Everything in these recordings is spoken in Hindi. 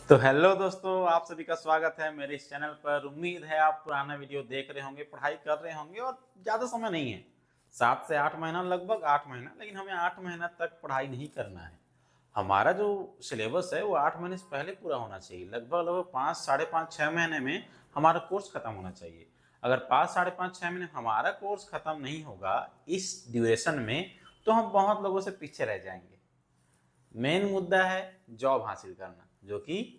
तो हेलो दोस्तों, आप सभी का स्वागत है मेरे इस चैनल पर। उम्मीद है आप पुराना वीडियो देख रहे होंगे, पढ़ाई कर रहे होंगे और ज़्यादा समय नहीं है, 7 से 8 महीना, लगभग 8 महीना। लेकिन हमें 8 महीना तक पढ़ाई नहीं करना है। हमारा जो सिलेबस है वो 8 महीने से पहले पूरा होना चाहिए। लगभग लगभग 5, साढ़े 5, 6 महीने में हमारा कोर्स खत्म होना चाहिए। अगर 5, साढ़े 5, 6 महीने हमारा कोर्स खत्म नहीं होगा इस ड्यूरेशन में, तो हम बहुत लोगों से पीछे रह जाएंगे। मेन मुद्दा है जॉब हासिल करना, जो कि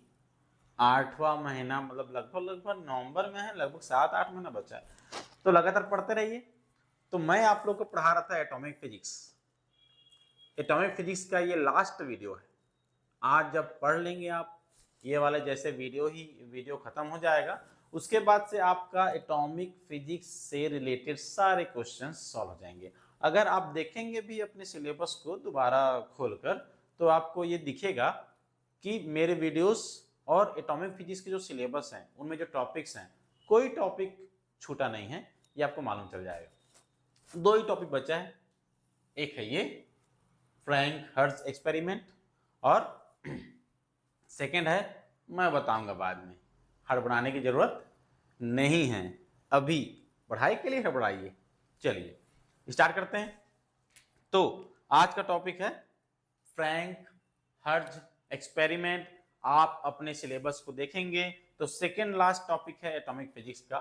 8वां महीना, मतलब लगभग लगभग नवंबर में है, लगभग 7-8 महीना बचा है। तो लगातार पढ़ते रहिए। तो मैं आप लोग को पढ़ा रहा था एटॉमिक फिजिक्स। एटॉमिक फिजिक्स का ये लास्ट वीडियो है। आज जब पढ़ लेंगे आप ये वाले, जैसे वीडियो खत्म हो जाएगा, उसके बाद से आपका एटॉमिक फिजिक्स से रिलेटेड सारे क्वेश्चन सॉल्व हो जाएंगे। अगर आप देखेंगे भी अपने सिलेबस को दोबारा खोलकर, तो आपको ये दिखेगा कि मेरे वीडियोस और एटॉमिक फिजिक्स के जो सिलेबस हैं उनमें जो टॉपिक्स हैं, कोई टॉपिक छूटा नहीं है। ये आपको मालूम चल जाएगा। 2 ही टॉपिक बचा है। एक है ये फ्रैंक हर्ट्ज एक्सपेरिमेंट, और सेकंड है, मैं बताऊंगा बाद में। हड़बड़ाने की जरूरत नहीं है, अभी पढ़ाई के लिए हड़बड़ाइए। चलिए स्टार्ट करते हैं। तो आज का टॉपिक है फ्रैंक हर्ट्ज एक्सपेरिमेंट। आप अपने सिलेबस को देखेंगे तो सेकेंड लास्ट टॉपिक है एटॉमिक फिजिक्स का,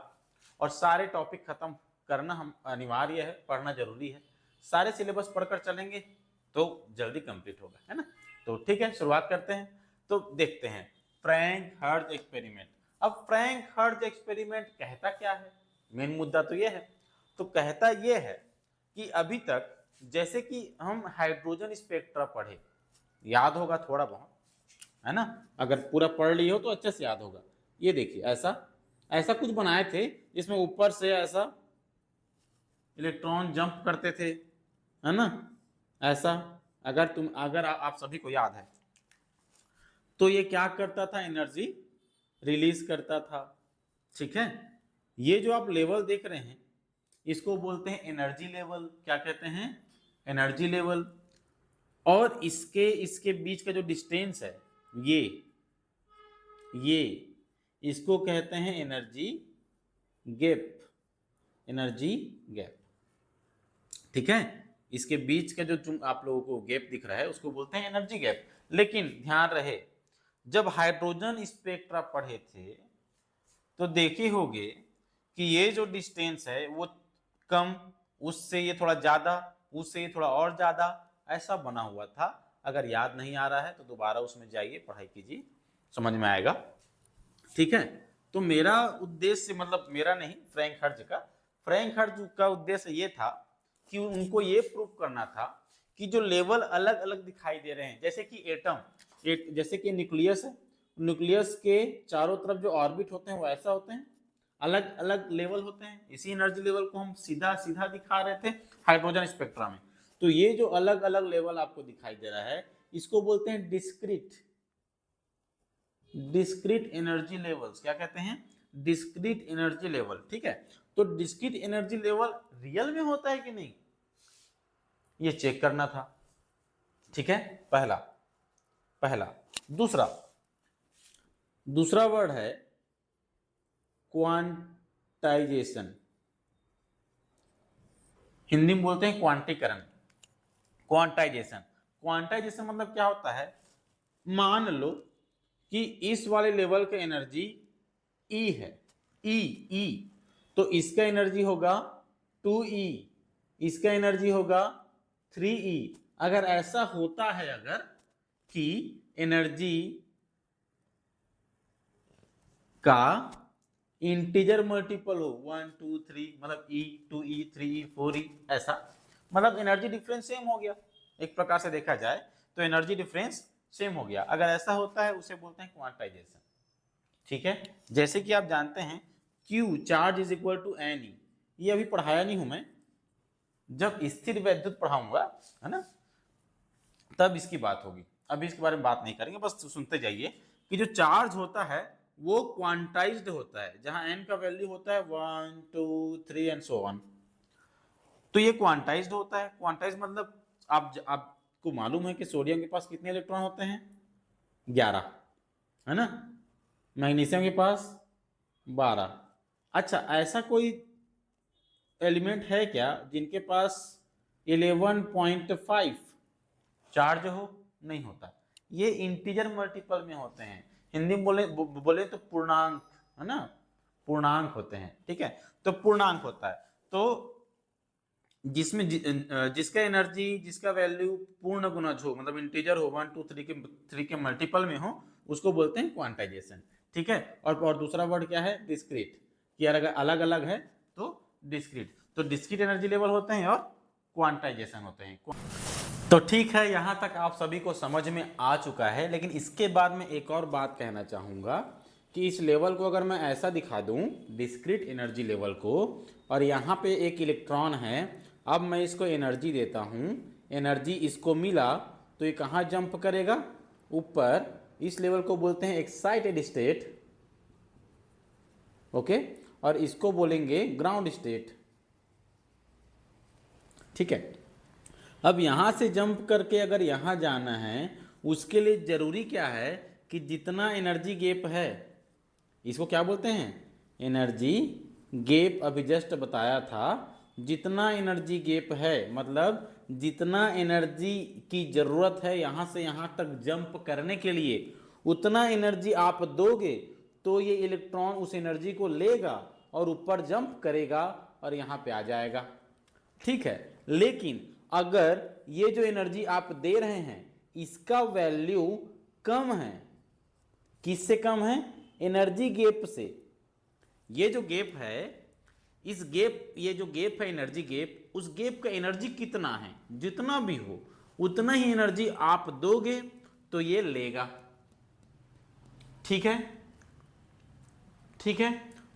और सारे टॉपिक खत्म करना हम अनिवार्य है, पढ़ना जरूरी है। सारे सिलेबस पढ़कर चलेंगे तो जल्दी कंप्लीट होगा, है ना। तो ठीक है, शुरुआत करते हैं। तो देखते हैं फ्रैंक हर्ट्ज एक्सपेरिमेंट। अब फ्रैंक हर्ट्ज एक्सपेरिमेंट कहता क्या है, मेन मुद्दा तो यह है। तो कहता यह है कि अभी तक, जैसे कि हम हाइड्रोजन स्पेक्ट्रा पढ़े, याद होगा थोड़ा बहुत, है ना। अगर पूरा पढ़ लिए हो तो अच्छे से याद होगा। ये देखिए, ऐसा ऐसा कुछ बनाए थे जिसमें ऊपर से ऐसा इलेक्ट्रॉन जंप करते थे, है ना। ऐसा अगर आप सभी को याद है, तो ये क्या करता था, एनर्जी रिलीज करता था। ठीक है, ये जो आप लेवल देख रहे हैं इसको बोलते हैं एनर्जी लेवल। क्या कहते हैं? Energy level. और इसके इसके बीच का जो डिस्टेंस है, ये इसको कहते हैं एनर्जी गैप। एनर्जी गैप, ठीक है। इसके बीच का जो आप लोगों को गैप दिख रहा है उसको बोलते हैं एनर्जी गैप। लेकिन ध्यान रहे, जब हाइड्रोजन स्पेक्ट्रा पढ़े थे तो देखे होंगे कि ये जो डिस्टेंस है वो कम, उससे ये थोड़ा ज्यादा, उससे ये थोड़ा और ज्यादा, ऐसा बना हुआ था। अगर याद नहीं आ रहा है तो दोबारा उसमें जाइए, पढ़ाई कीजिए, समझ में आएगा। ठीक है। तो मेरा उद्देश्य, मतलब मेरा नहीं, फ्रैंक हर्ट्ज का उद्देश्य ये था कि उनको ये प्रूव करना था कि जो लेवल अलग अलग दिखाई दे रहे हैं, जैसे कि एटम, जैसे कि न्यूक्लियस है, न्यूक्लियस के चारों तरफ जो ऑर्बिट होते हैं वो ऐसा होते हैं, अलग अलग लेवल होते हैं। इसी एनर्जी लेवल को हम सीधा सीधा दिखा रहे थे हाइड्रोजन स्पेक्ट्रा में। तो ये जो अलग अलग लेवल आपको दिखाई दे रहा है, इसको बोलते हैं डिस्क्रीट एनर्जी लेवल्स। क्या कहते हैं? Discrete energy level. ठीक है। तो डिस्क्रीट एनर्जी लेवल रियल में होता है कि नहीं, ये चेक करना था। ठीक है, पहला पहला दूसरा वर्ड है क्वांटाइजेशन। हिंदी में बोलते हैं क्वांटीकरण। क्वांटाइजेशन मतलब क्या होता है, मान लो कि इस वाले लेवल का एनर्जी ई है, ई, तो इसका एनर्जी होगा 2E, इसका एनर्जी होगा 3E। अगर ऐसा होता है, अगर कि एनर्जी का इंटीजर मल्टीपल हो 1, 2, 3, मतलब E, 2E, 3E, 4E, ऐसा, मतलब एनर्जी डिफरेंस सेम हो गया। एक प्रकार से देखा जाए तो एनर्जी डिफरेंस सेम हो गया। अगर ऐसा होता है उसे बोलते हैं क्वांटाइजेशन। ठीक है। जैसे कि आप जानते हैं Q charge is equal to NE, ये अभी पढ़ाया नहीं हूं मैं, जब स्थिर वैद्युत पढ़ाऊंगा, है ना, तब इसकी बात होगी। अभी इसके बारे में बात नहीं करेंगे, बस सुनते जाइए कि जो चार्ज होता है वो क्वांटाइज्ड होता है, जहां n का वैल्यू होता है 1, 2, 3 एंड सो ऑन। तो ये क्वांटाइज्ड होता है। क्वांटाइज्ड मतलब आपको मालूम है कि सोडियम के पास कितने इलेक्ट्रॉन होते हैं? 11, है ना, मैग्नीशियम के पास 12। अच्छा, ऐसा कोई एलिमेंट है क्या जिनके पास 11.5 चार्ज हो? नहीं होता। ये इंटीजर मल्टीपल में होते हैं, हिंदी में बोले तो पूर्णांक, है ना, पूर्णांक होते हैं, ठीक है। तो पूर्णांक होता है तो जिसमें जिसका एनर्जी, जिसका वैल्यू पूर्ण गुणज हो, मतलब इंटीजर हो, 1 2 3 के मल्टीपल में हो, उसको बोलते हैं क्वांटाइजेशन, ठीक है। और दूसरा वर्ड क्या है? डिस्क्रीट, कि अगर अलग अलग है तो डिस्क्रीट। तो डिस्क्रीट एनर्जी लेवल होते हैं और क्वांटाइजेशन होते हैं। तो ठीक है, यहां तक आप सभी को समझ में आ चुका है, लेकिन इसके बाद मैं एक और बात कहना चाहूंगा कि इस लेवल को अगर मैं ऐसा दिखा दूं, डिस्क्रीट एनर्जी लेवल को, और यहाँ पे एक इलेक्ट्रॉन है, अब मैं इसको एनर्जी देता हूँ, एनर्जी इसको मिला, तो ये कहाँ जंप करेगा? ऊपर। इस लेवल को बोलते हैं एक्साइटेड स्टेट, ओके, और इसको बोलेंगे ग्राउंड स्टेट, ठीक है। अब यहां से जंप करके अगर यहां जाना है, उसके लिए जरूरी क्या है कि जितना एनर्जी गैप है, इसको क्या बोलते हैं? Energy gap. अभी जस्ट बताया था, जितना एनर्जी गैप है, मतलब जितना एनर्जी की जरूरत है यहां से यहां तक जंप करने के लिए, उतना एनर्जी आप दोगे तो ये इलेक्ट्रॉन उस एनर्जी को लेगा और ऊपर जंप करेगा और यहां पे आ जाएगा, ठीक है। लेकिन अगर ये जो एनर्जी आप दे रहे हैं इसका वैल्यू कम है, किससे कम है? एनर्जी गैप से। ये जो गैप है, इस गैप, ये जो गैप है एनर्जी गैप, उस गैप का एनर्जी कितना है? जितना भी हो उतना ही एनर्जी आप दोगे तो ये लेगा, ठीक है, ठीक है।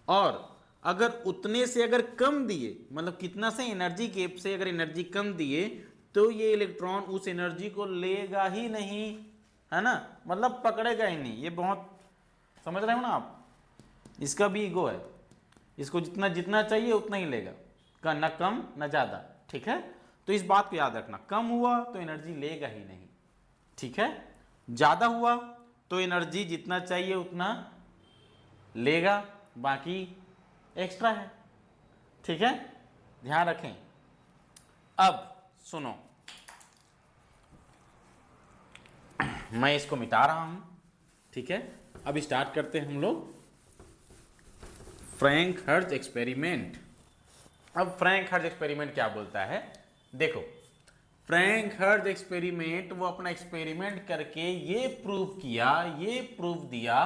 और अगर उतने से अगर कम दिए, मतलब कितना से? एनर्जी गैप से अगर एनर्जी कम दिए तो ये इलेक्ट्रॉन उस एनर्जी को लेगा ही नहीं, है ना, मतलब पकड़ेगा ही नहीं। ये बहुत समझ रहे हो ना आप? इसका भी ईगो है, इसको जितना जितना चाहिए उतना ही लेगा, ना कम ना ज्यादा, ठीक है। तो इस बात को याद रखना, कम हुआ तो एनर्जी लेगा ही नहीं, ठीक है। ज्यादा हुआ तो एनर्जी जितना चाहिए उतना लेगा, बाकी एक्स्ट्रा है, ठीक है, ध्यान रखें। अब सुनो, मैं इसको मिटा रहा हूं, ठीक है। अब स्टार्ट करते हैं हम लोग फ्रैंक हर्ट्ज एक्सपेरिमेंट। अब फ्रैंक हर्ट्ज एक्सपेरिमेंट क्या बोलता है? देखो, फ्रैंक हर्ट्ज एक्सपेरिमेंट, वो अपना एक्सपेरिमेंट करके ये प्रूव दिया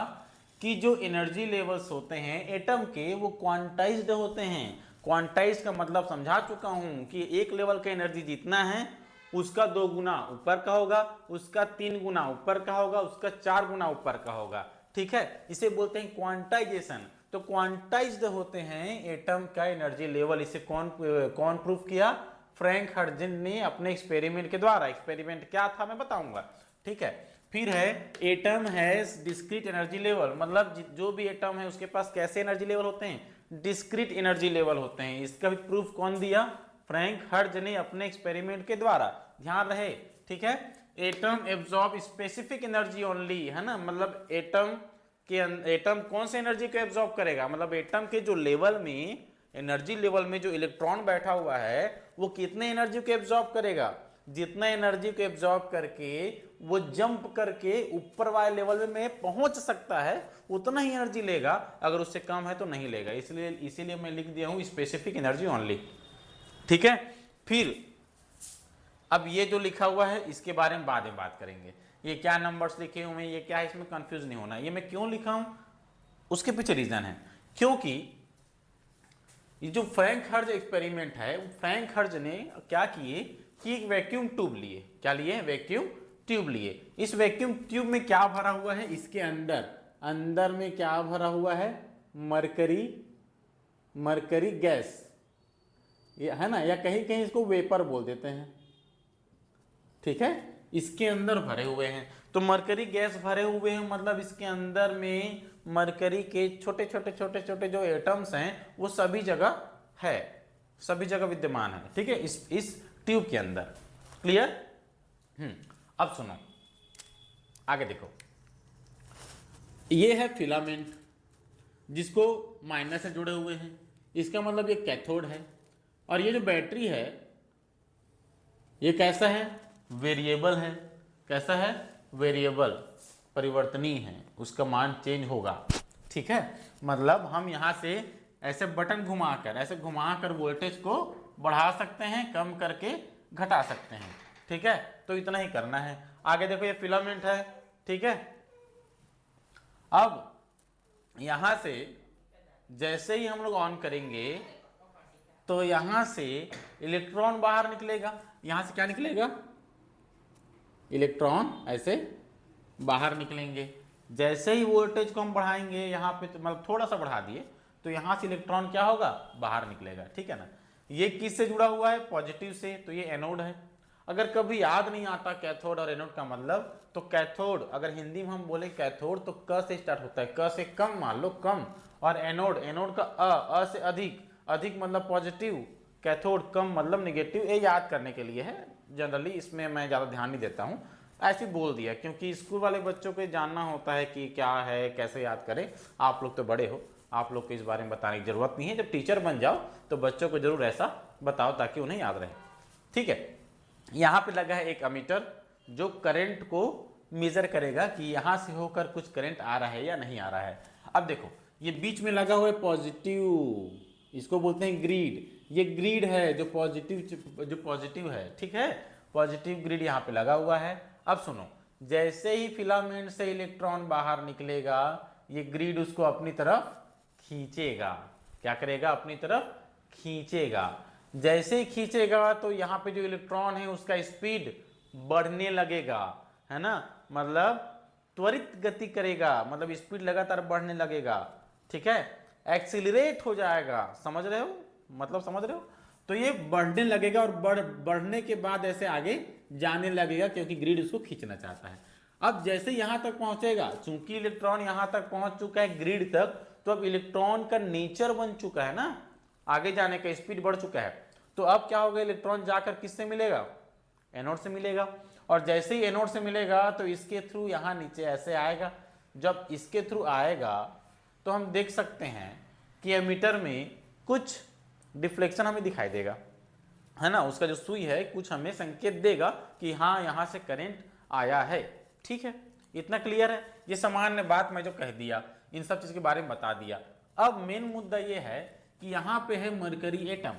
कि जो एनर्जी लेवल्स होते हैं एटम के, वो क्वांटाइज्ड होते हैं। क्वांटाइज्ड का मतलब समझा चुका हूं कि एक लेवल का एनर्जी जितना है उसका 2 गुना ऊपर का होगा, उसका 3 गुना ऊपर का होगा, उसका 4 गुना ऊपर का होगा, ठीक है। इसे बोलते हैं क्वांटाइजेशन। तो क्वांटाइज्ड होते हैं एटम का एनर्जी लेवल। इसे कौन प्रूफ किया? फ्रैंक हर्ट्ज ने अपने एक्सपेरिमेंट के द्वारा। एक्सपेरिमेंट क्या था मैं बताऊंगा, ठीक है। फिर है atom has discrete energy level, मतलब जो भी एटम है उसके पास कैसे एनर्जी लेवल होते हैं? डिस्क्रीट एनर्जी लेवल होते हैं। इसका भी प्रूफ कौन दिया? फ्रैंक हर्ट्ज ने अपने एक्सपेरिमेंट के द्वारा। ध्यान रहे, ठीक है। Atom absorb specific energy only, है ना, मतलब एटम कौन से एनर्जी को एब्जॉर्ब करेगा? मतलब एटम के जो लेवल में, एनर्जी लेवल में जो इलेक्ट्रॉन बैठा हुआ है वो कितने एनर्जी को एब्जॉर्ब करेगा? जितना एनर्जी को एब्जॉर्ब करके वो जंप करके ऊपर वाले लेवल में पहुंच सकता है उतना ही एनर्जी लेगा, अगर उससे कम है तो नहीं लेगा। इसीलिए मैं लिख दिया हूं स्पेसिफिक एनर्जी ओनली, ठीक है। फिर अब ये जो लिखा हुआ है इसके बारे में बाद में बात करेंगे। ये क्या नंबर्स लिखे हुए हैं, ये क्या है, इसमें कंफ्यूज नहीं होना। ये मैं क्यों लिखा हूं, उसके पीछे रीजन है, क्योंकि ये जो फ्रैंक हर्ट्ज एक्सपेरिमेंट है, फ्रैंक हर्ट्ज ने क्या किए कि एक वैक्यूम ट्यूब लिए। क्या लिए? वैक्यूम ट्यूब लिए। इस वैक्यूम ट्यूब में क्या भरा हुआ है? इसके अंदर में क्या भरा हुआ है? मरकरी गैस, ये है ना, या कहीं कहीं इसको वेपर बोल देते हैं, ठीक है। इसके अंदर भरे हुए हैं, तो मरकरी गैस भरे हुए हैं, मतलब इसके अंदर में मरकरी के छोटे छोटे जो एटम्स हैं वो सभी जगह है, सभी जगह विद्यमान है, ठीक है, इस ट्यूब के अंदर। क्लियर? अब सुनो, आगे देखो। ये है फिलामेंट जिसको माइनस से जुड़े हुए हैं, इसका मतलब ये कैथोड है। और ये जो बैटरी है ये कैसा है, वेरिएबल है। कैसा है, वेरिएबल, परिवर्तनीय है, उसका मान चेंज होगा। ठीक है, मतलब हम यहाँ से ऐसे बटन घुमाकर, ऐसे घुमाकर वोल्टेज को बढ़ा सकते हैं, कम करके घटा सकते हैं। ठीक है, तो इतना ही करना है। आगे देखो ये फिलामेंट है। ठीक है, अब यहां से जैसे ही हम लोग ऑन करेंगे तो यहां से इलेक्ट्रॉन बाहर निकलेगा। यहां से क्या निकलेगा, इलेक्ट्रॉन ऐसे बाहर निकलेंगे। जैसे ही वोल्टेज को हम बढ़ाएंगे यहाँ पे, तो मतलब थोड़ा सा बढ़ा दिए तो यहां से इलेक्ट्रॉन क्या होगा, बाहर निकलेगा। ठीक है ना। ये किससे जुड़ा हुआ है, पॉजिटिव से, तो ये एनोड है। अगर कभी याद नहीं आता कैथोड और एनोड का मतलब, तो कैथोड अगर हिंदी में हम बोले कैथोड तो क से स्टार्ट होता है, क से कम मान लो, कम। और एनोड, एनोड का अ से अधिक, अधिक मतलब पॉजिटिव, कैथोड कम मतलब निगेटिव। ये याद करने के लिए है, जनरली इसमें मैं ज़्यादा ध्यान नहीं देता हूँ, ऐसे बोल दिया क्योंकि स्कूल वाले बच्चों को जानना होता है कि क्या है, कैसे याद करें। आप लोग तो बड़े हो, आप लोग को इस बारे में बताने की जरूरत नहीं है। जब टीचर बन जाओ तो बच्चों को जरूर ऐसा बताओ ताकि उन्हें याद रहे। ठीक है, यहाँ पे लगा है एक अमीटर जो करंट को मेजर करेगा कि यहाँ से होकर कुछ करंट आ रहा है या नहीं आ रहा है। अब देखो ये बीच में लगा हुआ है पॉजिटिव, इसको बोलते हैं ग्रिड। ये ग्रिड है जो पॉजिटिव है। ठीक है, पॉजिटिव ग्रिड यहाँ पे लगा हुआ है। अब सुनो, जैसे ही फिलामेंट से इलेक्ट्रॉन बाहर निकलेगा, ये ग्रिड उसको अपनी तरफ खींचेगा। क्या करेगा, अपनी तरफ खींचेगा। जैसे ही खींचेगा तो यहाँ पे जो इलेक्ट्रॉन है उसका स्पीड बढ़ने लगेगा, है ना, मतलब त्वरित गति करेगा, मतलब स्पीड लगातार बढ़ने लगेगा। ठीक है, एक्सीलरेट हो जाएगा। समझ रहे हो, मतलब समझ रहे हो। तो ये बढ़ने लगेगा और बढ़ने के बाद ऐसे आगे जाने लगेगा क्योंकि ग्रिड उसको खींचना चाहता है। अब जैसे यहां तक पहुंचेगा, चूंकि इलेक्ट्रॉन यहां तक पहुंच चुका है ग्रिड तक, तो अब इलेक्ट्रॉन का नेचर बन चुका है ना, आगे जाने का स्पीड बढ़ चुका है। तो अब क्या होगा, इलेक्ट्रॉन जाकर किससे मिलेगा, एनोड से मिलेगा। और जैसे ही एनोड से मिलेगा तो इसके थ्रू यहां नीचे ऐसे आएगा। जब इसके थ्रू आएगा तो हम देख सकते हैं कि एमीटर में कुछ डिफ्लेक्शन हमें दिखाई देगा, है ना, उसका जो सुई है कुछ हमें संकेत देगा कि हाँ यहां से करंट आया है। ठीक है, इतना क्लियर है। ये सामान्य बात मैं जो कह दिया, इन सब चीज के बारे में बता दिया। अब मेन मुद्दा ये है कि यहाँ पे है मरकरी एटम,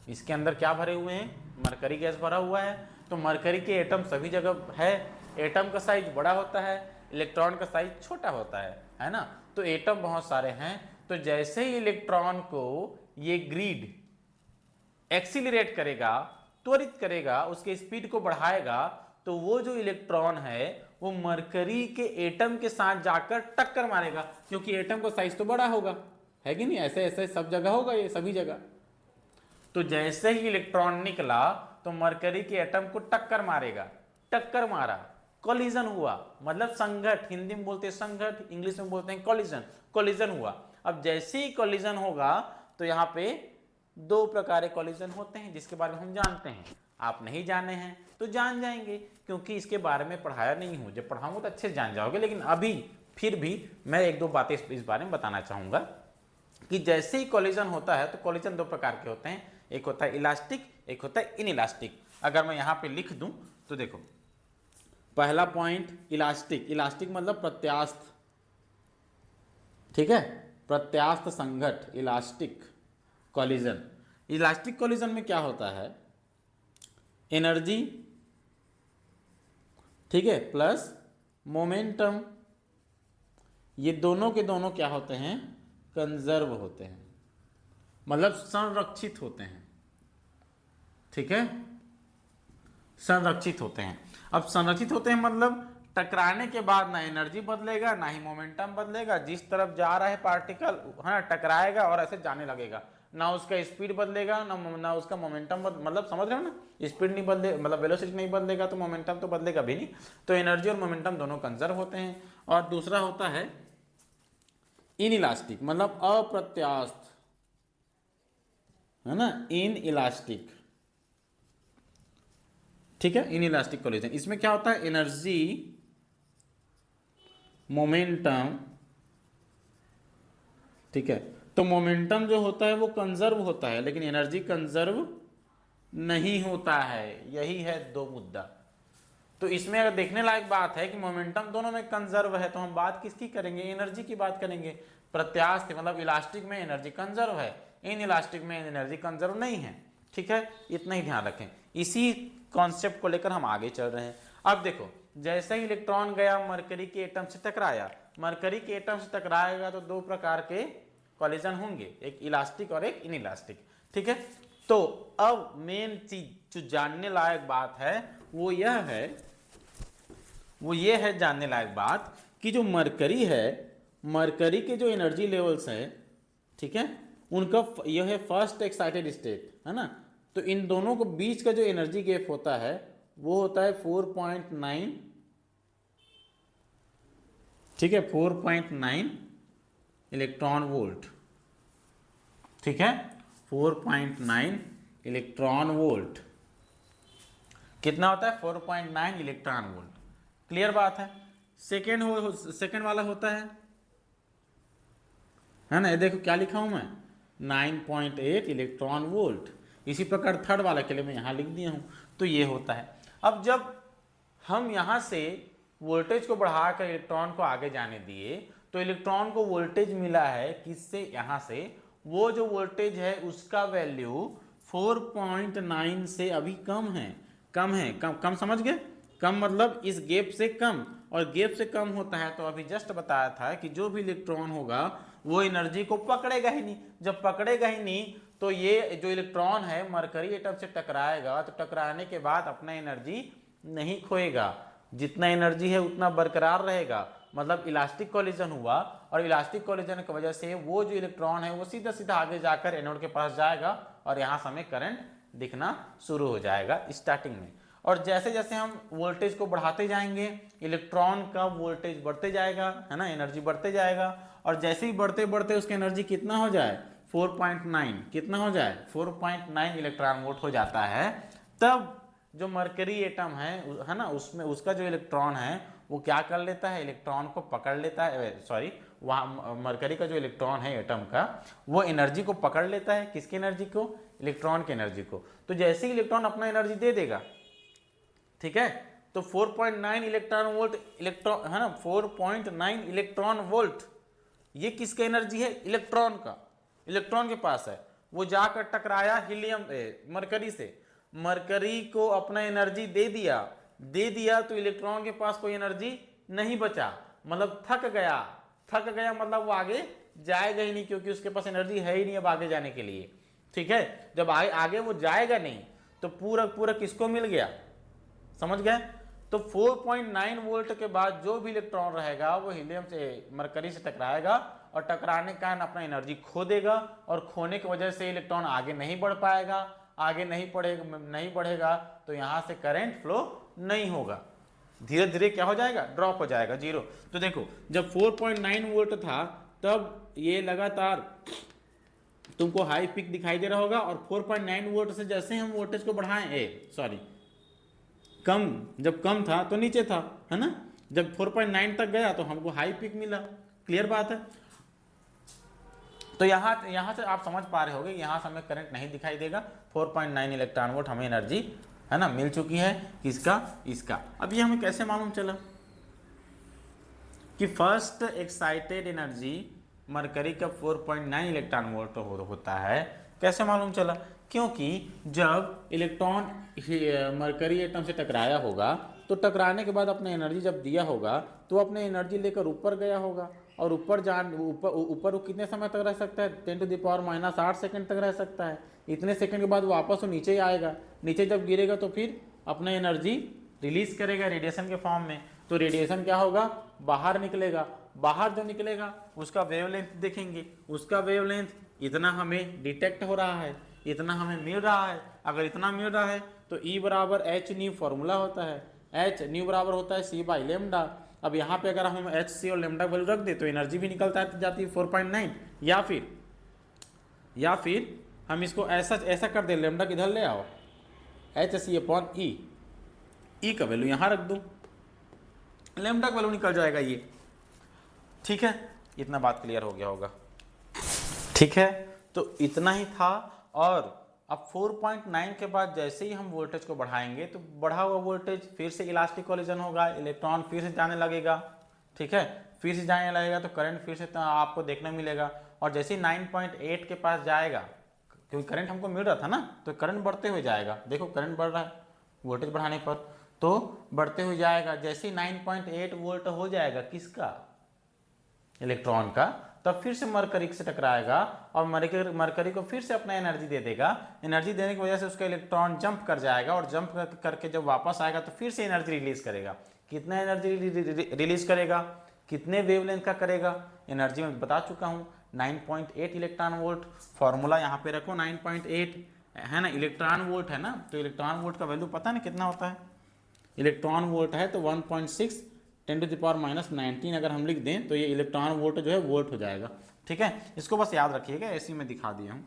इसके अंदर क्या भरे हुए हैं, मरकरी गैस भरा हुआ है। तो मरकरी के एटम सभी जगह है। एटम का साइज बड़ा होता है, इलेक्ट्रॉन का साइज छोटा होता है ना। तो एटम बहुत सारे हैं। तो जैसे ही इलेक्ट्रॉन को ये ग्रिड एक्सीलरेट करेगा, त्वरित करेगा, उसके स्पीड को बढ़ाएगा, तो वो जो इलेक्ट्रॉन है वो मरकरी के एटम के साथ जाकर टक्कर मारेगा, क्योंकि एटम का साइज तो बड़ा होगा, है कि नहीं, ऐसे ऐसे सब जगह होगा, ये सभी जगह। तो जैसे ही इलेक्ट्रॉन निकला तो मरकरी के एटम को टक्कर मारेगा। टक्कर मारा, कोलिजन हुआ, मतलब संघट, हिंदी में बोलते हैं संघट, इंग्लिश में बोलते हैं कोलिजन। कोलिजन हुआ। अब जैसे ही कोलिजन होगा तो यहाँ पे दो प्रकार के कोलिजन होते हैं जिसके बारे में हम जानते हैं। आप नहीं जाने हैं तो जान जाएंगे, क्योंकि इसके बारे में पढ़ाया नहीं हूं। जब पढ़ाऊंगा तो अच्छे से जान जाओगे, लेकिन अभी फिर भी मैं एक दो बातें इस बारे में बताना चाहूंगा कि जैसे ही कोलिजन होता है तो कोलिजन दो प्रकार के होते हैं, एक होता है इलास्टिक, एक होता है इनइलास्टिक। अगर मैं यहां पे लिख दूं तो देखो, पहला पॉइंट इलास्टिक। इलास्टिक मतलब प्रत्यास्थ, ठीक है, प्रत्यास्थ संघट, इलास्टिक कोलिजन। इलास्टिक कोलिजन में क्या होता है, एनर्जी, ठीक है, प्लस मोमेंटम, ये दोनों के दोनों क्या होते हैं, कंजर्व होते हैं, मतलब संरक्षित होते हैं। ठीक है, संरक्षित होते हैं। अब संरक्षित होते हैं मतलब टकराने के बाद ना एनर्जी बदलेगा ना ही मोमेंटम बदलेगा। जिस तरफ जा रहा है पार्टिकल, हाँ, टकराएगा और ऐसे जाने लगेगा, ना उसका स्पीड बदलेगा ना उसका मोमेंटम मतलब समझ रहे हो ना, स्पीड नहीं बदले, मतलब वेलोसिटी नहीं बदलेगा तो मोमेंटम तो बदलेगा भी नहीं। तो एनर्जी और मोमेंटम दोनों कंजर्व होते हैं। और दूसरा होता है इनइलास्टिक, मतलब अप्रत्यास्थ, है ना, इनइलास्टिक। ठीक है, इनइलास्टिक कोलिजन, इसमें क्या होता है, एनर्जी मोमेंटम, ठीक है। तो मोमेंटम जो होता है वो कंजर्व होता है, लेकिन एनर्जी कंजर्व नहीं होता है। यही है दो मुद्दा। तो इसमें अगर देखने लायक बात है कि मोमेंटम दोनों में कंजर्व है, तो हम बात किसकी करेंगे? एनर्जी की बात करेंगे। प्रत्यास्थ मतलब इलास्टिक में एनर्जी कंजर्व है, इन इलास्टिक में एनर्जी कंजर्व नहीं है। ठीक है, इतना ही ध्यान रखें। इसी कॉन्सेप्ट को लेकर हम आगे चल रहे हैं। अब देखो, जैसे ही इलेक्ट्रॉन गया मरकरी के एटम से टकराया, मरकरी के एटम से टकराएगा तो दो प्रकार के कॉलिजन होंगे, एक इलास्टिक और एक इनइलास्टिक। ठीक है, तो अब मेन चीज जो जानने लायक बात है वो ये है जानने लायक बात कि जो मरकरी है, मरकरी के जो एनर्जी लेवल्स है, ठीक है, उनका यह है फर्स्ट एक्साइटेड स्टेट, है ना। तो इन दोनों को बीच का जो एनर्जी गैप होता है वो होता है 4.9, ठीक है, 4.9 इलेक्ट्रॉन वोल्ट। ठीक है, 4.9 इलेक्ट्रॉन वोल्ट कितना होता है? 4.9 इलेक्ट्रॉन वोल्ट। क्लियर बात है। सेकेंड वाला होता है ना, ये देखो क्या लिखा हूं मैं, 9.8 इलेक्ट्रॉन वोल्ट। इसी प्रकार थर्ड वाला के लिए मैं यहां लिख दिया हूं। तो ये होता है। अब जब हम यहां से वोल्टेज को बढ़ाकर इलेक्ट्रॉन को आगे जाने दिए तो इलेक्ट्रॉन को वोल्टेज मिला है किससे? यहां से। वो जो वोल्टेज है उसका वैल्यू 4.9 से अभी कम है। कम समझ गए? कम मतलब इस गैप से कम, और गैप से कम होता है तो अभी जस्ट बताया था कि जो भी इलेक्ट्रॉन होगा वो एनर्जी को पकड़ेगा ही नहीं। जब पकड़ेगा ही नहीं तो ये जो इलेक्ट्रॉन है मरकरी एटम से टकराएगा, तो टकराने के बाद अपना एनर्जी नहीं खोएगा, जितना एनर्जी है उतना बरकरार रहेगा। मतलब इलास्टिक कॉलिजन हुआ, और इलास्टिक कॉलिजन की वजह से वो जो इलेक्ट्रॉन है वो सीधा सीधा आगे जाकर एनोड के पास जाएगा, और यहाँ से हमें करंट दिखना शुरू हो जाएगा स्टार्टिंग में। और जैसे जैसे हम वोल्टेज को बढ़ाते जाएंगे इलेक्ट्रॉन का वोल्टेज बढ़ते जाएगा, है ना, एनर्जी बढ़ते जाएगा। और जैसे ही बढ़ते बढ़ते उसकी एनर्जी कितना हो जाए? 4.9 कितना हो जाए? 4.9 इलेक्ट्रॉन वोल्ट हो जाता है। तब जो मरकरी एटम है ना, उसमें उसका जो इलेक्ट्रॉन है वो क्या कर लेता है? इलेक्ट्रॉन को पकड़ लेता है। सॉरी, वहाँ मरकरी का जो इलेक्ट्रॉन है एटम का, वो एनर्जी को पकड़ लेता है। किसकी एनर्जी को? इलेक्ट्रॉन की एनर्जी को। तो जैसे ही इलेक्ट्रॉन अपना एनर्जी दे देगा, ठीक है, तो 4.9 इलेक्ट्रॉन वोल्ट इलेक्ट्रॉन है ना, 4.9 इलेक्ट्रॉन वोल्ट ये किसका एनर्जी है? इलेक्ट्रॉन का। इलेक्ट्रॉन के पास है, वो जाकर टकराया हीलियम मरकरी से, मरकरी को अपना एनर्जी दे दिया तो इलेक्ट्रॉन के पास कोई एनर्जी नहीं बचा, मतलब थक गया मतलब वो आगे जाएगा ही नहीं, क्योंकि उसके पास एनर्जी है ही नहीं अब आगे जाने के लिए। ठीक है, जब आगे वो जाएगा नहीं तो पूरा किसको मिल गया? समझ गए? तो 4.9 वोल्ट के बाद जो भी इलेक्ट्रॉन रहेगा वो हीलियम से मरकरी से टकराएगा, और टकराने के कारण अपना एनर्जी खो देगा, और खोने की वजह से इलेक्ट्रॉन आगे नहीं बढ़ पाएगा। आगे नहीं बढ़ेगा तो यहां से करंट फ्लो नहीं होगा, धीरे धीरे क्या हो जाएगा? ड्रॉप हो जाएगा, जीरो। तो देखो, जब 4.9 वोल्ट था तब ये लगातार तुमको हाई पिक दिखाई दे रहा होगा, और 4.9 वोल्ट से जैसे हम वोल्टेज को बढ़ाएं, जब कम था तो नीचे था, है ना, जब 4.9 तक गया तो हमको हाई पिक मिला। क्लियर बात है? तो यहां से आप समझ पा रहे होगे, यहां से हमें करंट नहीं दिखाई देगा। 4.9 इलेक्ट्रॉन वोल्ट हमें एनर्जी, है ना, मिल चुकी है। किसका? इसका। अब ये हमें कैसे मालूम चला कि फर्स्ट एक्साइटेड एनर्जी मरकरी का 4.9 इलेक्ट्रॉन वोल्ट होता है? कैसे मालूम चला? क्योंकि जब इलेक्ट्रॉन मरकरी एटम से टकराया होगा तो टकराने के बाद अपने एनर्जी जब दिया होगा तो अपने एनर्जी लेकर ऊपर गया होगा, और ऊपर वो कितने समय तक रह सकता है? 10⁻⁻8 सेकंड तक रह सकता है। इतने सेकंड के बाद वापस वो नीचे आएगा। नीचे जब गिरेगा तो फिर अपना एनर्जी रिलीज करेगा रेडिएशन के फॉर्म में। तो रेडिएशन क्या होगा? बाहर निकलेगा। बाहर जो निकलेगा उसका वेवलेंथ देखेंगे, उसका वेवलेंथ इतना हमें डिटेक्ट हो रहा है, इतना हमें मिल रहा है। अगर इतना मिल रहा है तो E बराबर एच न्यू फॉर्मूला होता है, एच न्यू बराबर होता है C/λ। अब यहाँ पे अगर हम एच सी और लेमडा वैल्यू रख दे तो एनर्जी भी निकलता जाती है 4.9। या फिर हम इसको ऐसा कर दे, लेमडा किधर ले आओ, HC/E, का वैल्यू यहाँ रख दूँ, लेमडा का वैल्यू निकल जाएगा ये। ठीक है, इतना बात क्लियर हो गया होगा। ठीक है, तो इतना ही था। और अब 4.9 के बाद जैसे ही हम वोल्टेज को बढ़ाएंगे तो बढ़ा हुआ वोल्टेज फिर से इलास्टिक कोलिजन होगा, इलेक्ट्रॉन फिर से जाने लगेगा। ठीक है, फिर से जाने लगेगा तो करंट फिर से आपको देखने मिलेगा। और जैसे ही 9.8 के पास जाएगा, क्योंकि करंट हमको मिल रहा था ना, तो करंट बढ़ते हुए जाएगा। देखो करंट बढ़ रहा है वोल्टेज बढ़ाने पर, तो बढ़ते हुए जाएगा। जैसे ही 9.8 वोल्ट हो जाएगा किसका, इलेक्ट्रॉन का, तब फिर से मरकरी से टकराएगा और मरकरी को फिर से अपना एनर्जी दे देगा। एनर्जी देने की वजह से उसका इलेक्ट्रॉन जंप कर जाएगा और जंप करके जब वापस आएगा तो फिर से एनर्जी रिलीज करेगा। कितना एनर्जी रिलीज करेगा, कितने वेवलेंथ का करेगा, एनर्जी में बता चुका हूँ 9.8 इलेक्ट्रॉन वोल्ट। फॉर्मूला यहाँ पे रखो 9.8 है ना, इलेक्ट्रॉन वोल्ट है ना, तो इलेक्ट्रॉन वोल्ट का वैल्यू पता ना कितना होता है। इलेक्ट्रॉन वोल्ट है तो 1.6 10⁻⁻19 अगर हम लिख दें तो ये इलेक्ट्रॉन वोल्ट जो है वोल्ट हो जाएगा। ठीक है, इसको बस याद रखिएगा, ऐसे ही मैं दिखा दिया हूँ।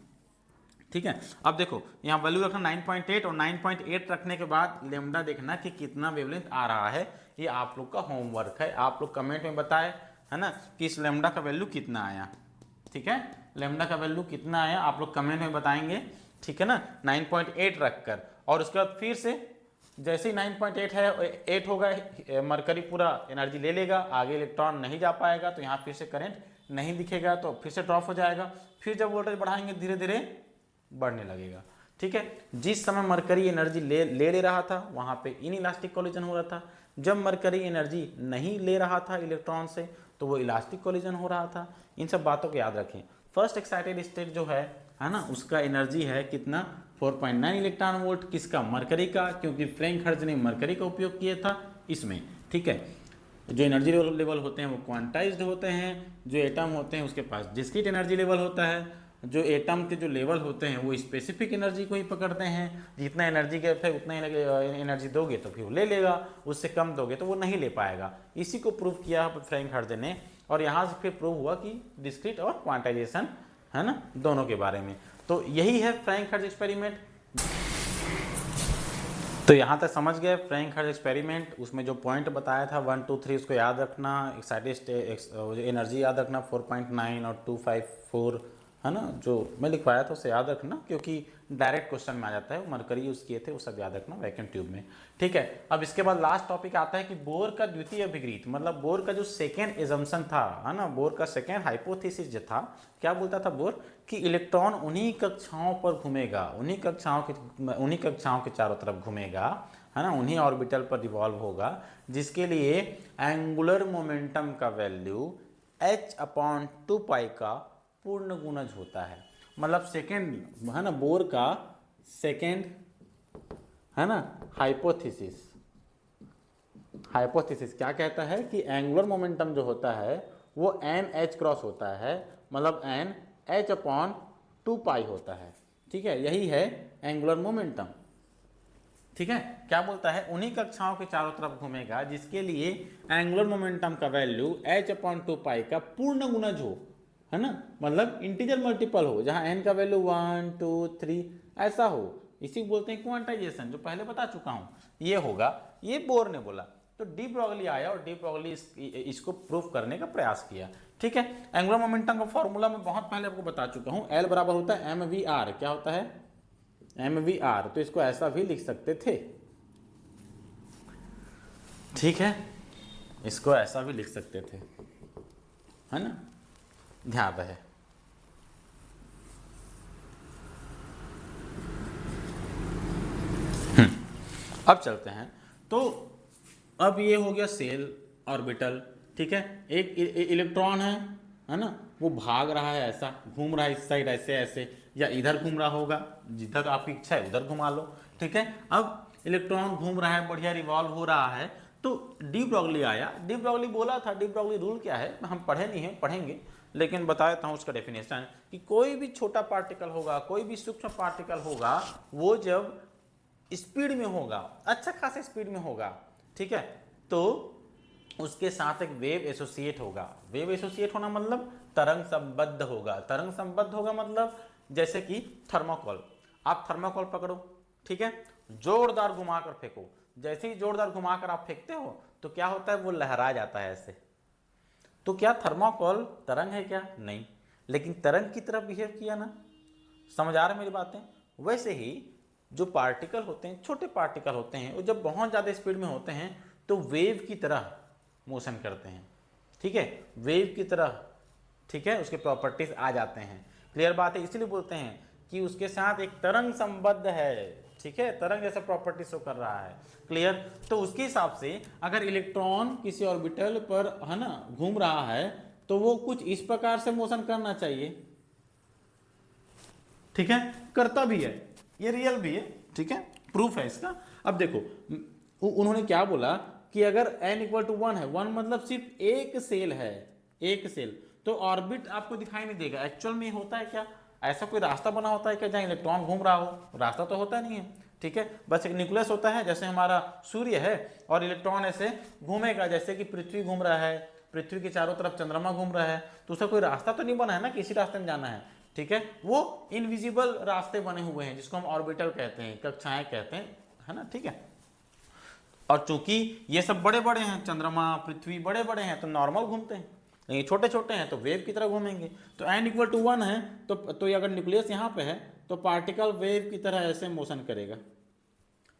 ठीक है, अब देखो यहाँ वैल्यू रखना 9.8 और 9.8 रखने के बाद लेमडा देखना कि कितना वेवलेंथ आ रहा है। ये आप लोग का होमवर्क है, आप लोग कमेंट में बताएं है ना कि इस लेमडा का वैल्यू कितना आया। ठीक है, लेमडा का वैल्यू कितना आया आप लोग कमेंट में बताएंगे। ठीक है ना, 9.8 रखकर, और उसके बाद फिर से जैसे ही 9.8 है 8 होगा, मरकरी पूरा एनर्जी ले लेगा, आगे इलेक्ट्रॉन नहीं जा पाएगा, तो यहाँ फिर से करंट नहीं दिखेगा, तो फिर से ड्रॉप हो जाएगा। फिर जब वोल्टेज बढ़ाएंगे धीरे धीरे बढ़ने लगेगा। ठीक है, जिस समय मरकरी एनर्जी ले रहा था वहाँ पे इन इलास्टिक कोलिजन हो रहा था। जब मरकरी एनर्जी नहीं ले रहा था इलेक्ट्रॉन से तो वो इलास्टिक कोलिजन हो रहा था। इन सब बातों को याद रखें। फर्स्ट एक्साइटेड स्टेट जो है ना, उसका एनर्जी है कितना, 4.9 इलेक्ट्रॉन वोल्ट। किसका, मरकरी का, क्योंकि फ्रैंक हर्ट्ज ने मरकरी का उपयोग किया था इसमें। ठीक है, जो एनर्जी लेवल होते हैं वो क्वांटाइज्ड होते हैं, जो एटम होते हैं उसके पास डिस्क्रीट एनर्जी लेवल होता है। जो एटम के जो लेवल होते हैं वो स्पेसिफिक एनर्जी को ही पकड़ते हैं। जितना एनर्जी गैप है उतना एनर्जी दोगे तो फिर वो ले लेगा, उससे कम दोगे तो वो नहीं ले पाएगा। इसी को प्रूव किया फ्रैंक हर्ट्ज ने, और यहाँ से फिर प्रूव हुआ कि डिस्क्रीट और क्वांटाइजेशन है ना, दोनों के बारे में। तो यही है फ्रैंक हर्ट्ज एक्सपेरिमेंट। तो यहाँ तक समझ गए फ्रैंक हर्ट्ज एक्सपेरिमेंट। उसमें जो पॉइंट बताया था 1 2 3 उसको याद रखना। एक्साइटेड एनर्जी याद रखना 4.9 और 254 है ना, जो मैं लिखवाया था उसे याद रखना, क्योंकि डायरेक्ट क्वेश्चन में आ जाता है। मरकरी यूज किए थे वो सब याद रखना वैक्यूम ट्यूब में। ठीक है, अब इसके बाद लास्ट टॉपिक आता है कि बोर का द्वितीय अभिक्रित, मतलब बोर का जो सेकेंड एजम्पशन था है ना, बोर का सेकेंड हाइपोथेसिस जो था, क्या बोलता था बोर कि इलेक्ट्रॉन उन्हीं कक्षाओं पर घूमेगा, उन्हीं कक्षाओं के चारों तरफ घूमेगा है ना, उन्हीं ऑर्बिटल पर रिवॉल्व होगा, जिसके लिए एंगुलर मोमेंटम का वैल्यू h/2π का पूर्ण गुणज होता है। मतलब सेकेंड है ना, बोर का सेकेंड है ना हाइपोथेसिस क्या कहता है कि एंगुलर मोमेंटम जो होता है वो NH क्रॉस होता है, मतलब n h/2π होता है। ठीक है, यही है एंगुलर मोमेंटम। ठीक है, क्या बोलता है, उन्हीं कक्षाओं के चारों तरफ घूमेगा जिसके लिए एंगुलर मोमेंटम का वैल्यू h/2π का पूर्ण गुणज हो, है ना, मतलब इंटीजर मल्टीपल हो, जहां n का वैल्यू 1 2 3 ऐसा हो। इसी को बोलते हैं क्वांटाइजेशन, जो पहले बता चुका हूं। ये होगा, ये बोर ने बोला। तो डी ब्रॉगली आया और डी ब्रॉगली इसको प्रूफ करने का प्रयास किया। ठीक है, एंगुलर मोमेंटम का फॉर्मूला मैं बहुत पहले आपको बता चुका हूं। L बराबर होता है mvr। क्या होता है, mvr। तो इसको ऐसा भी लिख सकते थे। ठीक है, इसको ऐसा भी लिख सकते थे, है ना, ध्यान रहे। अब चलते हैं। तो अब ये हो गया सेल ऑर्बिटल। ठीक है, एक इलेक्ट्रॉन है ना, वो भाग रहा है, ऐसा घूम रहा है इस साइड ऐसे ऐसे, या इधर घूम रहा होगा, जिधर आपकी इच्छा है उधर घुमा लो। ठीक है, अब इलेक्ट्रॉन घूम रहा है, बढ़िया रिवॉल्व हो रहा है। तो डी ब्रॉगली आया। डी ब्रॉगली बोला था, डी ब्रॉगली रूल क्या है हम पढ़े नहीं हैं, पढ़ेंगे, लेकिन बता देता हूँ उसका डेफिनेशन कि कोई भी छोटा पार्टिकल होगा, कोई भी सूक्ष्म पार्टिकल होगा, वो जब स्पीड में होगा, अच्छा खासा स्पीड में होगा, ठीक है, तो उसके साथ एक वेव एसोसिएट होगा। वेव एसोसिएट होना मतलब तरंग संबद्ध होगा। तरंग संबद्ध होगा मतलब जैसे कि थर्मोकोल, आप थर्मोकोल पकड़ो, ठीक है, जोरदार घुमाकर फेंको। जैसे ही जोरदार घुमाकर आप फेंकते हो तो क्या होता है, वो लहरा जाता है ऐसे। तो क्या थर्मोकोल तरंग है क्या? नहीं, लेकिन तरंग की तरह बिहेव किया ना। समझ आ रहा है मेरी बातें? वैसे ही जो पार्टिकल होते हैं, छोटे पार्टिकल होते हैं, वो जब बहुत ज़्यादा स्पीड में होते हैं तो वेव की तरह मोशन करते हैं। ठीक है, वेव की तरह, ठीक है, उसके प्रॉपर्टीज आ जाते हैं। क्लियर बात है? इसीलिए बोलते हैं कि उसके साथ एक तरंग संबद्ध है। ठीक है, तरंग जैसा प्रॉपर्टी शो कर रहा है। क्लियर? तो उसके हिसाब से अगर इलेक्ट्रॉन किसी ऑर्बिटल पर, है ना, घूम रहा है तो वो कुछ इस प्रकार से मोशन करना चाहिए। ठीक है, करता भी है, ये रियल भी है। ठीक है, प्रूफ है इसका। अब देखो उन्होंने क्या बोला कि अगर n इक्वल टू 1 है, 1 मतलब सिर्फ एक सेल है, एक सेल, तो ऑर्बिट आपको दिखाई नहीं देगा। एक्चुअल में होता है क्या? ऐसा कोई रास्ता बना होता है क्या जहाँ इलेक्ट्रॉन घूम रहा हो? रास्ता तो होता नहीं है। ठीक है, बस एक न्यूक्लियस होता है, जैसे हमारा सूर्य है, और इलेक्ट्रॉन ऐसे घूमेगा, जैसे कि पृथ्वी घूम रहा है, पृथ्वी के चारों तरफ चंद्रमा घूम रहा है, तो उसका कोई रास्ता तो नहीं बना है ना कि इसी रास्ते में जाना है। ठीक है, वो इनविजिबल रास्ते बने हुए हैं जिसको हम ऑर्बिटल कहते हैं, कक्षाएं कहते हैं, है ना। ठीक है, और चूंकि ये सब बड़े बड़े हैं, चंद्रमा पृथ्वी बड़े बड़े हैं, तो नॉर्मल घूमते हैं, लेकिन छोटे छोटे हैं तो वेव की तरह घूमेंगे। तो n इक्वल टू 1 है तो अगर न्यूक्लियस यहाँ पे है तो पार्टिकल वेव की तरह ऐसे मोशन करेगा।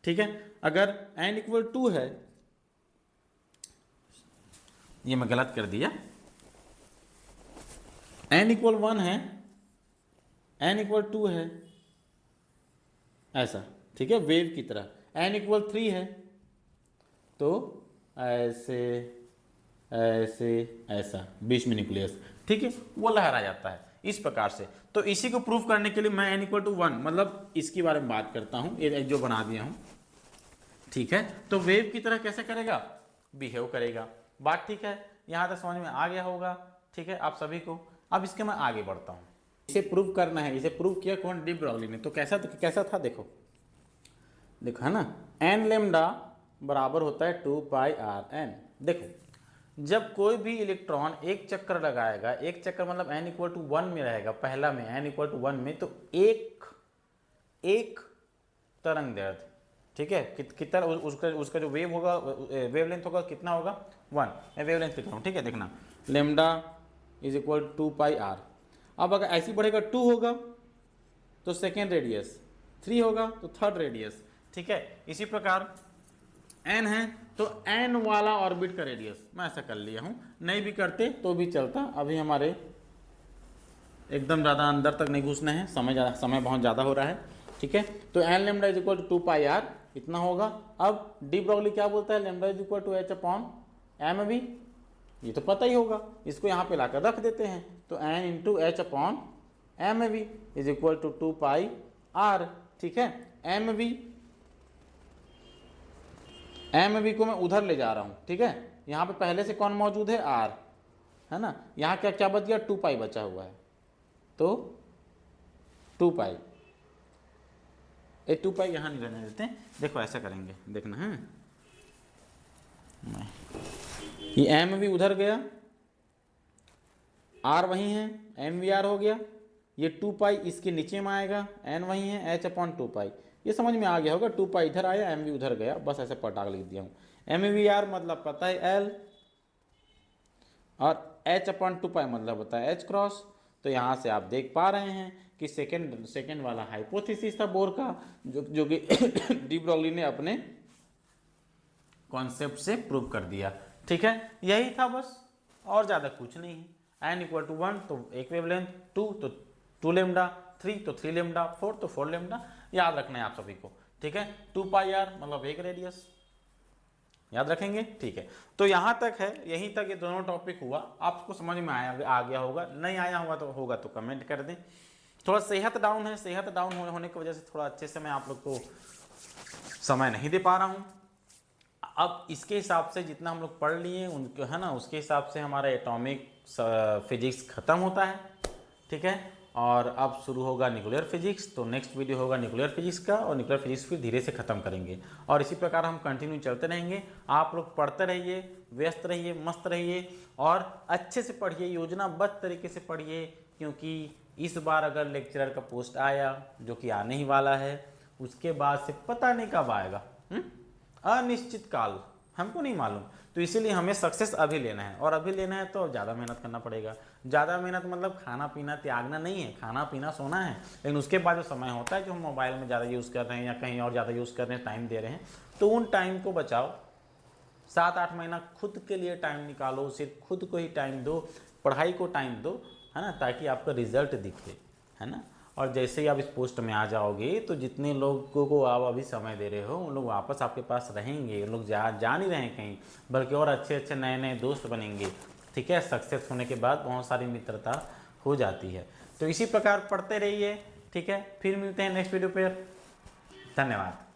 ठीक है, अगर n इक्वल 2 है, ये मैं गलत कर दिया, n इक्वल 1 है, n इक्वल 2 है, ऐसा। ठीक है, वेव की तरह। n इक्वल 3 है तो ऐसे ऐसे ऐसा, बीच में न्यूक्लियस। ठीक है, वो लहरा जाता है इस प्रकार से। तो इसी को प्रूव करने के लिए मैं n इक्वल टू 1 मतलब इसके बारे में बात करता हूँ, ये जो बना दिया हूँ। ठीक है, तो वेव की तरह कैसे करेगा? बिहेव करेगा। बात ठीक है, यहाँ तक समझ में आ गया होगा। ठीक है, आप सभी को। अब इसके मैं आगे बढ़ता हूँ। इसे प्रूव करना है, इसे प्रूव किया कौन? डी ब्रॉगली ने। तो कैसा था देखो, देखो है ना, एन लेमडा बराबर होता है 2 पाई आर एन। देखो जब कोई भी इलेक्ट्रॉन एक चक्कर लगाएगा, एक चक्कर मतलब n इक्वल टू 1 में रहेगा, पहला में n इक्वल टू 1 में, तो एक तरंग दैर्ध्य। ठीक है, कितना उसका जो वेव होगा, वेवलेंथ होगा, कितना होगा? 1। मैं वेवलेंथ लिख रहा हूँ। ठीक है, देखना, lambda is equal to pi r. अब अगर ऐसी बढ़ेगा 2 होगा तो सेकेंड रेडियस, 3 होगा तो थर्ड रेडियस। ठीक है, इसी प्रकार n है तो n वाला ऑर्बिट का रेडियस। मैं ऐसा कर लिया हूं, नहीं भी करते तो भी चलता। अभी हमारे एकदम ज़्यादा अंदर तक नहीं घुसना है, समय बहुत ज़्यादा हो रहा है। ठीक है, तो n lambda is equal to 2 pi r इतना होगा। अब डी ब्रॉगली क्या बोलता है? Lambda is equal to h upon m v. ये तो पता ही होगा, इसको यहाँ पे लाकर रख देते हैं, तो n into h upon m v is equal to 2 pi r. ठीक है, एम वी को मैं उधर ले जा रहा हूँ। ठीक है, यहाँ पे पहले से कौन मौजूद है? आर, है ना। यहाँ क्या क्या बच गया? 2 पाई बचा हुआ है, तो 2 पाई, ये 2 पाई यहाँ नहीं रहने देते। देखो ऐसा करेंगे, देखना है, ये एम वी उधर गया, आर वहीं है, एम वी आर हो गया, ये 2 पाई इसके नीचे में आएगा, एन वहीं है, एच अपॉन 2 पाई। ये समझ में आ गया होगा, 2 पाई इधर आया, एम वी उधर गया, बस ऐसे पटाख लिख दिया हूँ। एम वी आर मतलब पता है एल, और एच अपॉन 2 पाई मतलब होता है एच क्रॉस। तो यहाँ से आप देख पा रहे हैं कि सेकेंड वाला हाइपोथेसिस था बोर का, जो कि डी ब्रॉगली ने अपने कॉन्सेप्ट से प्रूव कर दिया। ठीक है, यही था बस, और ज़्यादा कुछ नहीं है। n इक्वल टू 1 तो एक वेवलेंथ, 2 तो 2 लेमडा, 3 तो 3 लेमडा, 4 तो 4 लेमडा। याद रखना है आप सभी को। ठीक है, 2 पाई आर मतलब एक रेडियस, याद रखेंगे। ठीक है, तो यहाँ तक है, यहीं तक ये दोनों टॉपिक हुआ। आपको समझ में आ गया होगा, नहीं आया होगा तो कमेंट कर दें। थोड़ा सेहत डाउन है, सेहत डाउन होने की वजह से थोड़ा अच्छे से मैं आप लोग को समय नहीं दे पा रहा हूँ। अब इसके हिसाब से जितना हम लोग पढ़ लिए उनके, है ना, उसके हिसाब से हमारा एटॉमिक फिजिक्स खत्म होता है। ठीक है, और अब शुरू होगा न्यूक्लियर फिजिक्स। तो नेक्स्ट वीडियो होगा न्यूक्लियर फिजिक्स का, और न्यूक्लियर फिजिक्स फिर धीरे से खत्म करेंगे, और इसी प्रकार हम कंटिन्यू चलते रहेंगे। आप लोग पढ़ते रहिए, व्यस्त रहिए, मस्त रहिए, और अच्छे से पढ़िए, योजनाबद्ध तरीके से पढ़िए, क्योंकि इस बार अगर लेक्चरर का पोस्ट आया, जो कि आने ही वाला है, उसके बाद से पता नहीं कब आएगा, अनिश्चित काल, हमको नहीं मालूम। तो तो इसीलिए हमें सक्सेस अभी लेना है, और अभी लेना है तो ज़्यादा मेहनत करना पड़ेगा। ज़्यादा मेहनत मतलब खाना पीना त्यागना नहीं है, खाना पीना सोना है, लेकिन उसके बाद जो समय होता है जो हम मोबाइल में ज़्यादा यूज़ कर रहे हैं या कहीं और ज़्यादा यूज़ कर रहे हैं, टाइम दे रहे हैं, तो उन टाइम को बचाओ। 7-8 महीना खुद के लिए टाइम निकालो, सिर्फ खुद को ही टाइम दो, पढ़ाई को टाइम दो, है ना, ताकि आपका रिजल्ट दिखे, है ना। और जैसे ही आप इस पोस्ट में आ जाओगे तो जितने लोगों को आप अभी समय दे रहे हो उन लोग वापस आपके पास रहेंगे, उन लोग जा नहीं रहे हैं कहीं, बल्कि और अच्छे अच्छे नए नए दोस्त बनेंगे। ठीक है, सक्सेस होने के बाद बहुत सारी मित्रता हो जाती है। तो इसी प्रकार पढ़ते रहिए। ठीक है, फिर मिलते हैं नेक्स्ट वीडियो पर। धन्यवाद।